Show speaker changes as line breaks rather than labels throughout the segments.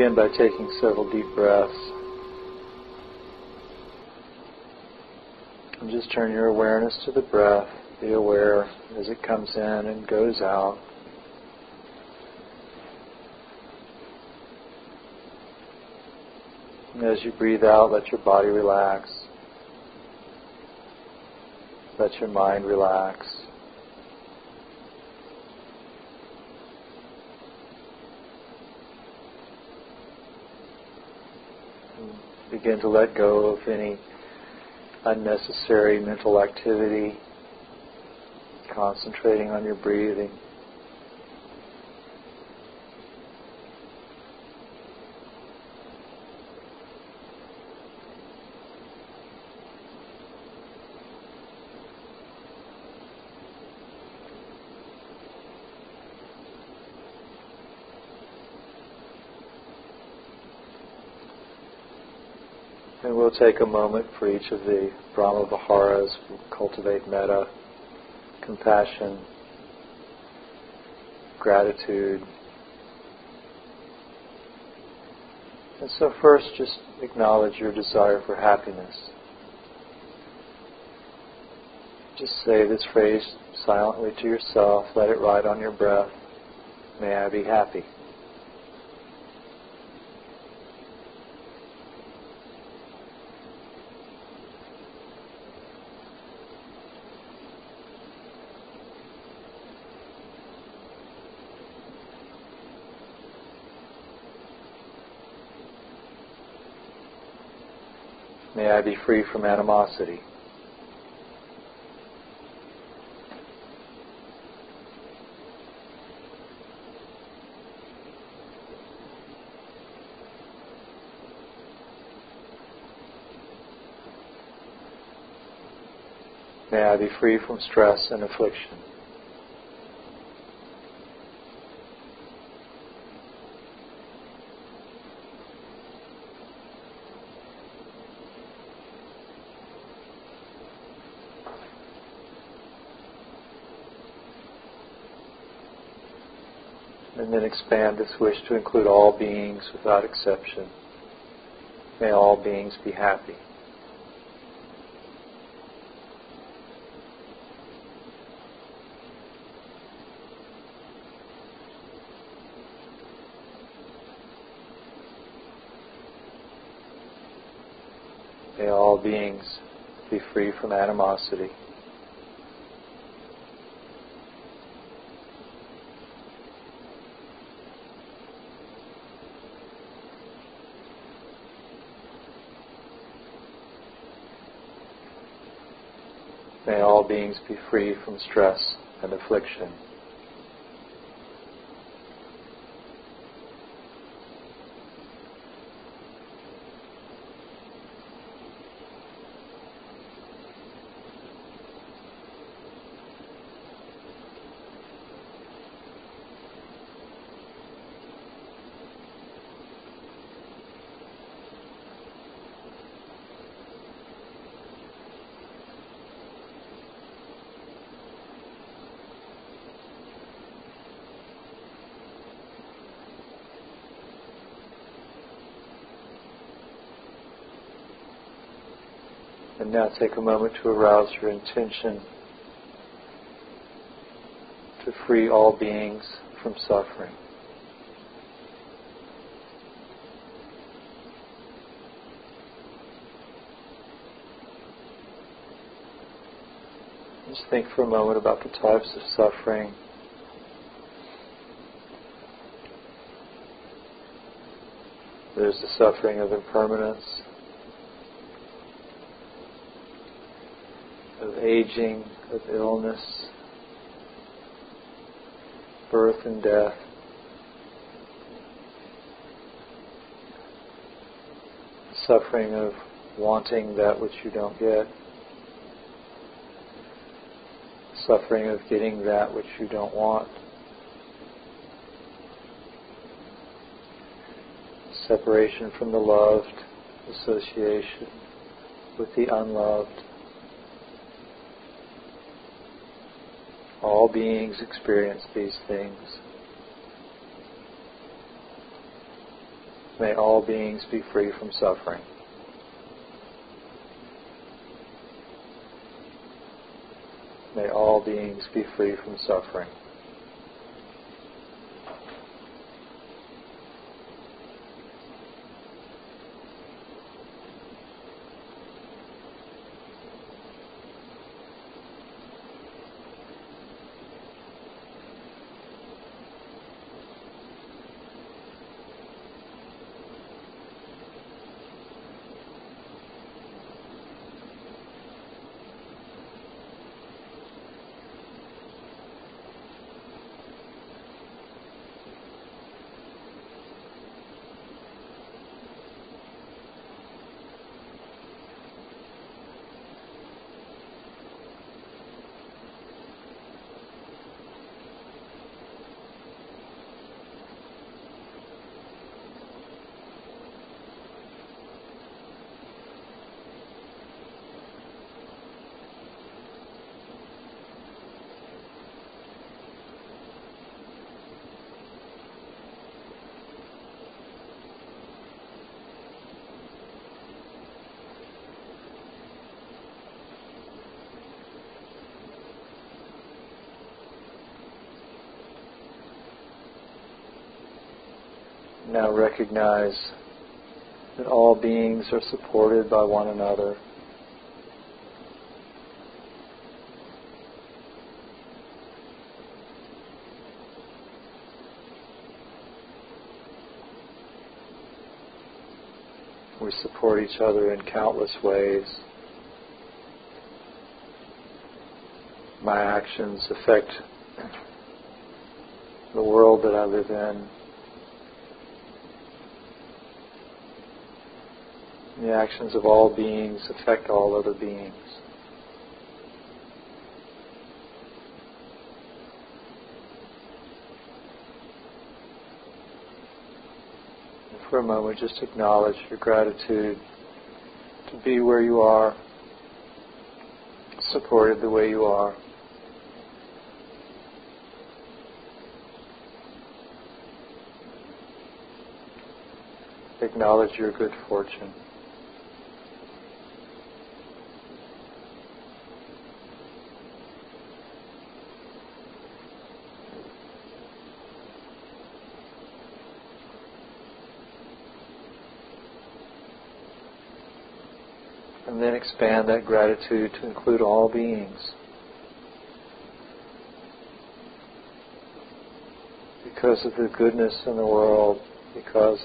begin by taking several deep breaths. And just turn your awareness to the breath. Be aware as it comes in and goes out. And as you breathe out, let your body relax. Let your mind relax. And begin to let go of any unnecessary mental activity, concentrating on your breathing. And we'll take a moment for each of the Brahma Viharas. We'll cultivate metta, compassion, gratitude. And so first, just acknowledge your desire for happiness. Just say this phrase silently to yourself. Let it ride on your breath. May I be happy. May I be free from animosity. May I be free from stress and affliction. And then expand this wish to include all beings without exception. May all beings be happy. May all beings be free from animosity. May all beings be free from stress and affliction. And now take a moment to arouse your intention to free all beings from suffering. Just think for a moment about the types of suffering. There's the suffering of impermanence, of aging, of illness, birth and death. Suffering of wanting that which you don't get. Suffering of getting that which you don't want. Separation from the loved, association with the unloved. All beings experience these things. may all beings be free from suffering. May all beings be free from suffering. Now recognize that all beings are supported by one another. We support each other in countless ways. My actions affect the world that I live in. The actions of all beings affect all other beings. And for a moment, just acknowledge your gratitude to be where you are, supported the way you are. Acknowledge your good fortune. And then expand that gratitude to include all beings. Because of the goodness in the world, because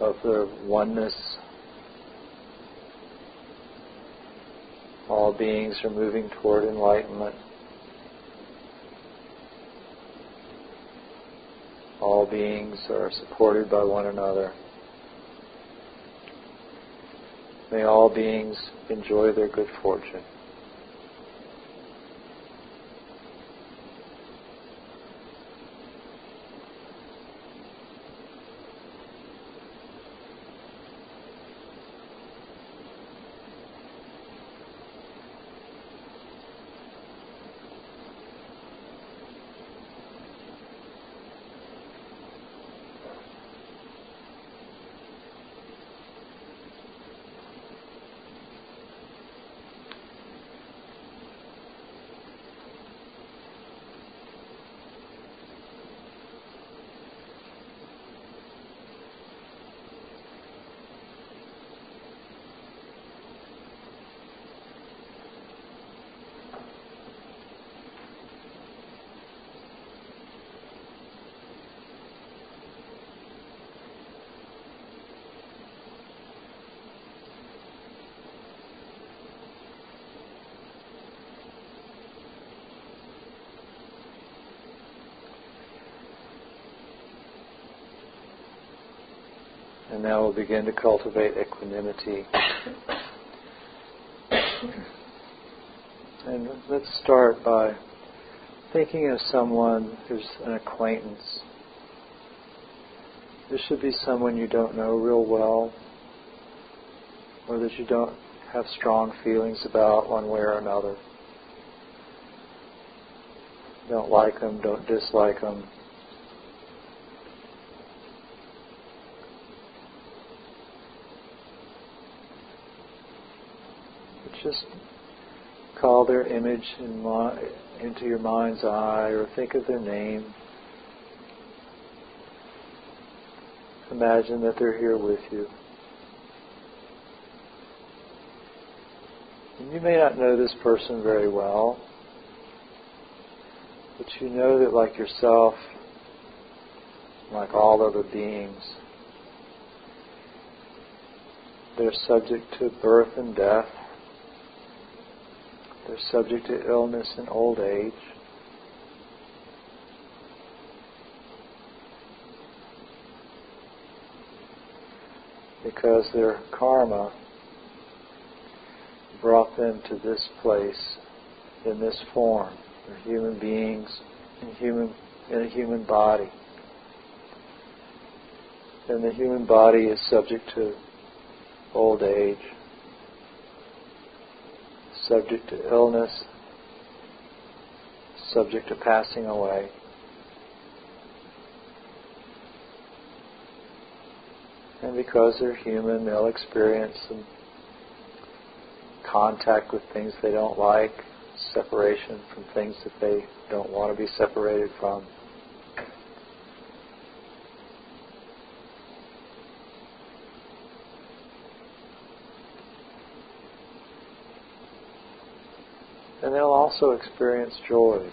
of the oneness, all beings are moving toward enlightenment. All beings are supported by one another. May all beings enjoy their good fortune. And now we'll begin to cultivate equanimity. And let's start by thinking of someone who's an acquaintance. This should be someone you don't know real well, or that you don't have strong feelings about one way or another. Don't like them, don't dislike them. just call their image into your mind's eye, or think of their name. Imagine that they're here with you. And you may not know this person very well, but you know that, like yourself, like all other beings, they're subject to birth and death. They're subject to illness and old age. Because their karma brought them to this place in this form. They're human beings in a human body. And the human body is subject to old age, subject to illness, subject to passing away. And because they're human, they'll experience some contact with things they don't like, separation from things that they don't want to be separated from. And they'll also experience joys.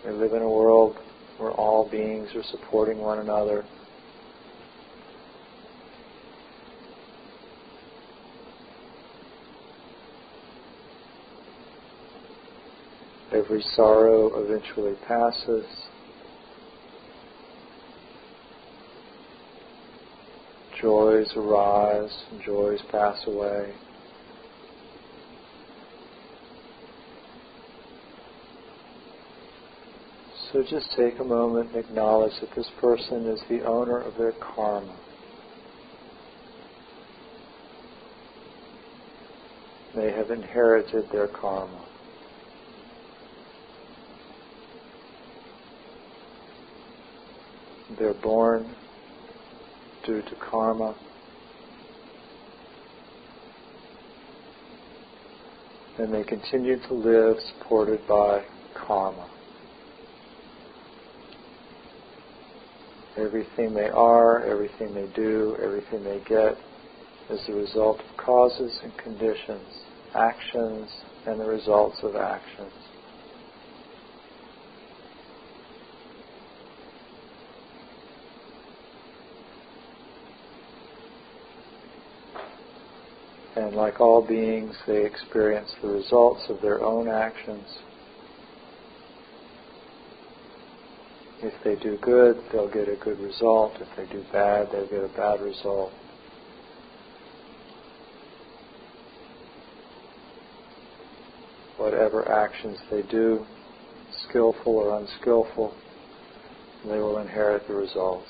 We live in a world where all beings are supporting one another. Every sorrow eventually passes. Joys arise and joys pass away. So just take a moment and acknowledge that this person is the owner of their karma. They have inherited their karma. They're born due to karma. And they continue to live supported by karma. Everything they are, everything they do, everything they get is the result of causes and conditions, actions and the results of actions. And like all beings, they experience the results of their own actions. If they do good, they'll get a good result. If they do bad, they'll get a bad result. Whatever actions they do, skillful or unskillful, they will inherit the results.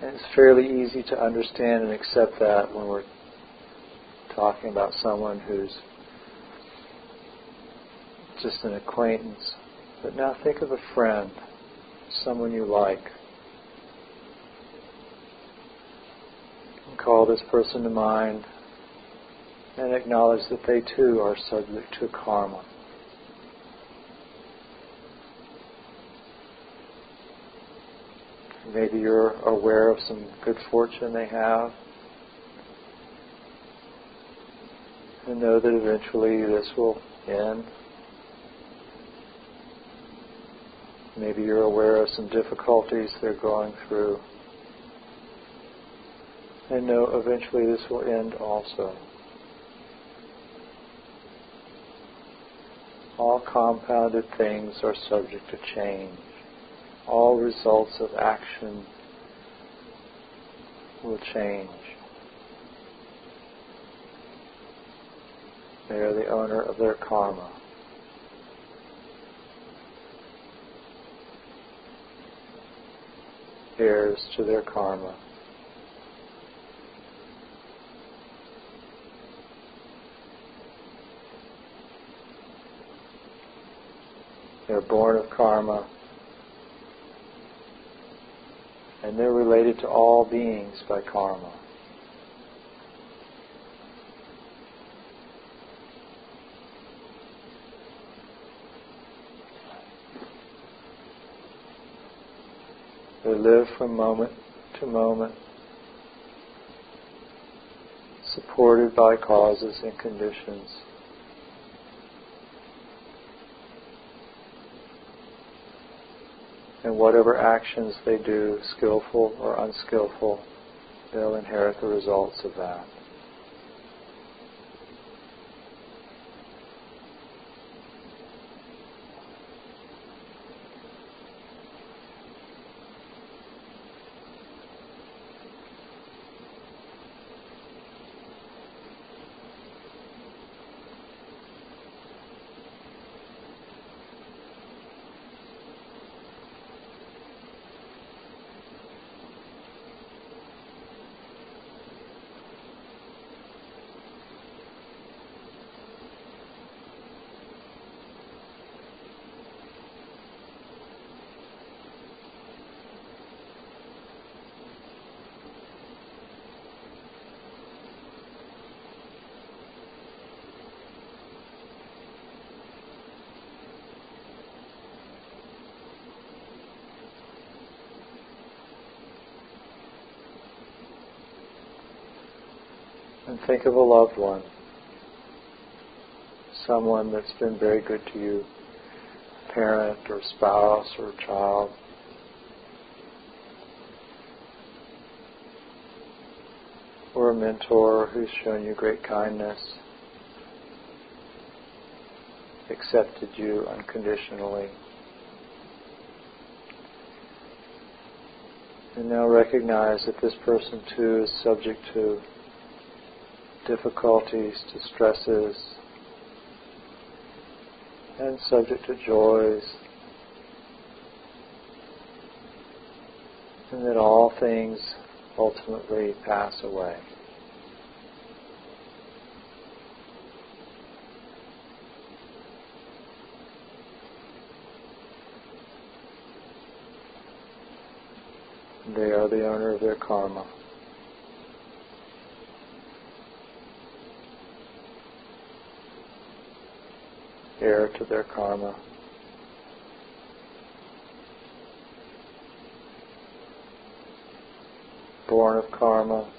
And it's fairly easy to understand and accept that when we're talking about someone who's just an acquaintance. But now think of a friend, someone you like. And call this person to mind and acknowledge that they too are subject to karma. Maybe you're aware of some good fortune they have, and know that eventually this will end. Maybe you're aware of some difficulties they're going through, and know eventually this will end also. All compounded things are subject to change. All results of action will change. They are the owner of their karma. Heirs to their karma. They're born of karma, and they're related to all beings by karma. They live from moment to moment, supported by causes and conditions. And whatever actions they do, skillful or unskillful, they'll inherit the results of that. And think of a loved one, someone that's been very good to you, parent or spouse or child. Or a mentor who's shown you great kindness, accepted you unconditionally. And now recognize that this person too is subject to difficulties, distresses, and subject to joys, and that all things ultimately pass away. They are the owner of their karma. Heir to their karma. Born of karma,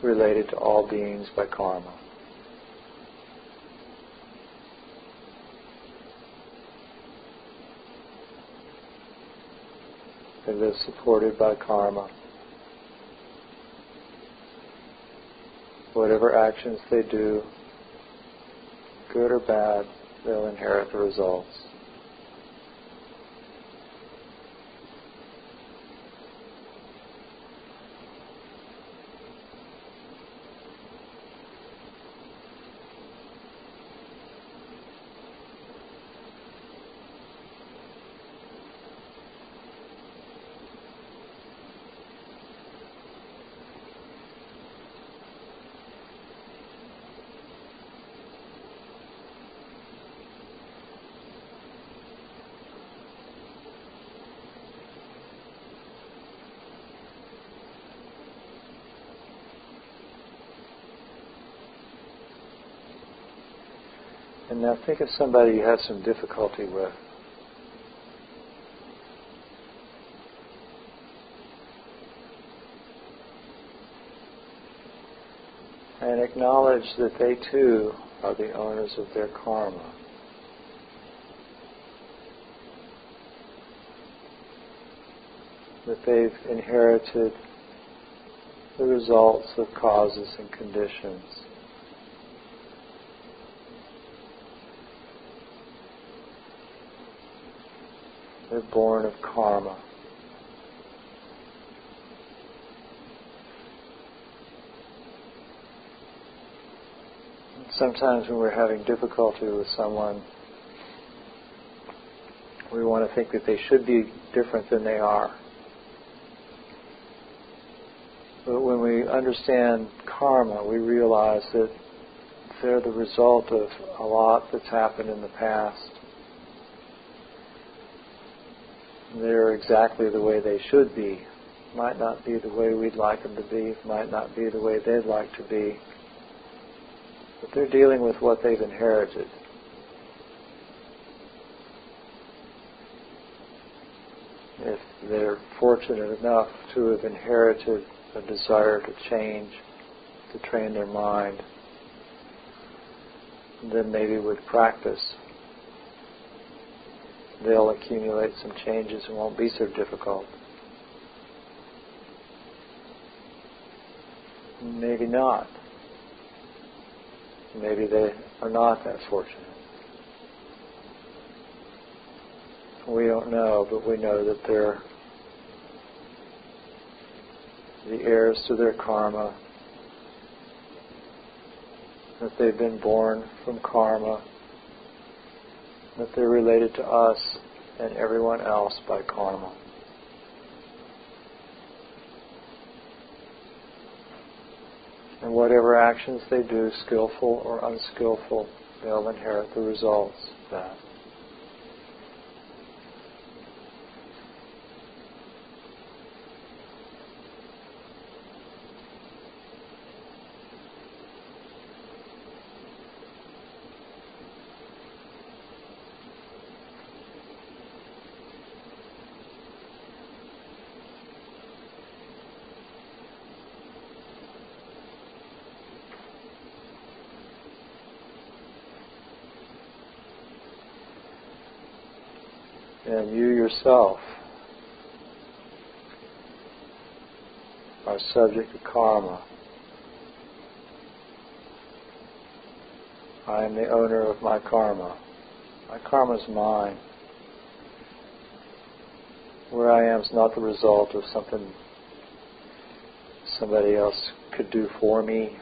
related to all beings by karma. They live supported by karma. Whatever actions they do, good or bad, they'll inherit the results. And now think of somebody you have some difficulty with. And acknowledge that they too are the owners of their karma. That they've inherited the results of causes and conditions. They're born of karma. Sometimes when we're having difficulty with someone, we want to think that they should be different than they are. But when we understand karma, we realize that they're the result of a lot that's happened in the past. They're exactly the way they should be. Might not be the way we'd like them to be, might not be the way they'd like to be. But they're dealing with what they've inherited. If they're fortunate enough to have inherited a desire to change, to train their mind, then maybe with practice they'll accumulate some changes and won't be so difficult. Maybe not. Maybe they are not that fortunate. We don't know, but we know that they're the heirs to their karma, that they've been born from karma, that they're related to us and everyone else by karma. And whatever actions they do, skillful or unskillful, they'll inherit the results of that. And you yourself are subject to karma. I am the owner of my karma. My karma is mine. Where I am is not the result of something somebody else could do for me.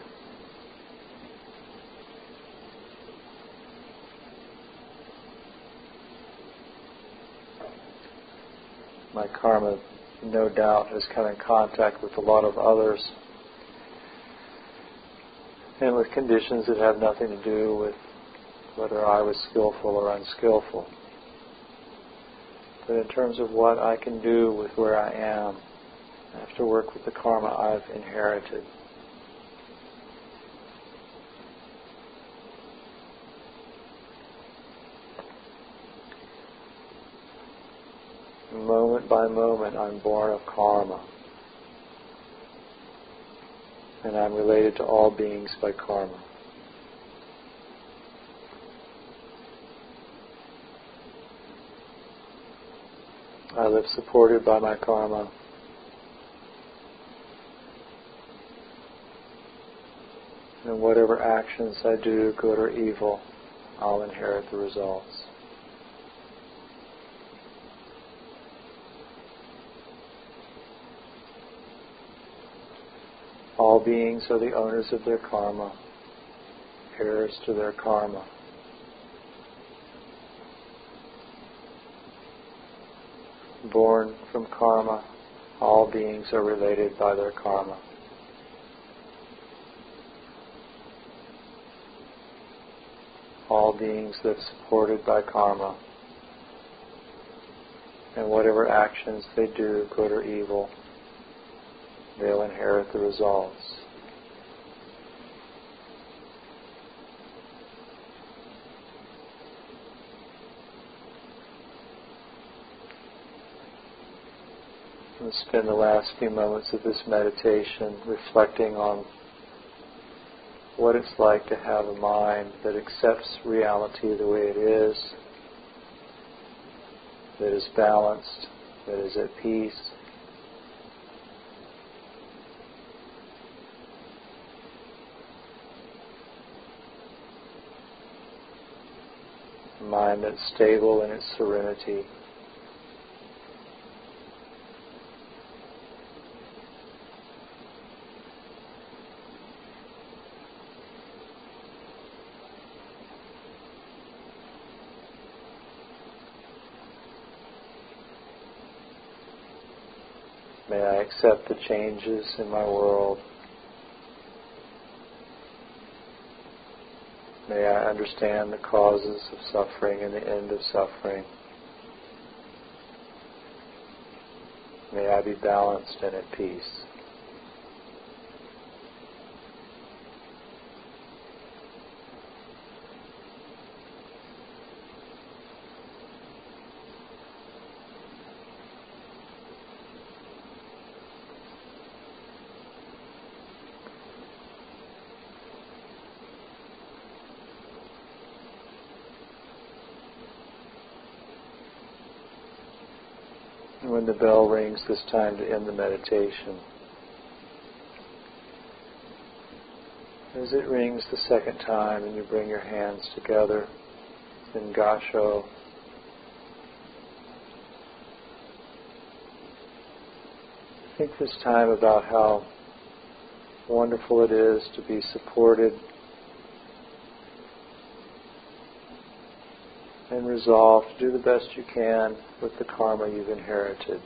My karma, no doubt, has come in contact with a lot of others and with conditions that have nothing to do with whether I was skillful or unskillful. But in terms of what I can do with where I am, I have to work with the karma I've inherited. Moment by moment, I'm born of karma. And I'm related to all beings by karma. I live supported by my karma. And whatever actions I do, good or evil, I'll inherit the results. All beings are the owners of their karma, heirs to their karma. Born from karma, all beings are related by their karma. All beings live supported by karma, and whatever actions they do, good or evil, they'll inherit the results. We'll spend the last few moments of this meditation reflecting on what it's like to have a mind that accepts reality the way it is, that is balanced, that is at peace. A mind that's stable in its serenity. May I accept the changes in my world. May I understand the causes of suffering and the end of suffering. May I be balanced and at peace. And when the bell rings, it's time to end the meditation. As it rings the second time and you bring your hands together in Gasho, think this time about how wonderful it is to be supported and resolve to do the best you can with the karma you've inherited.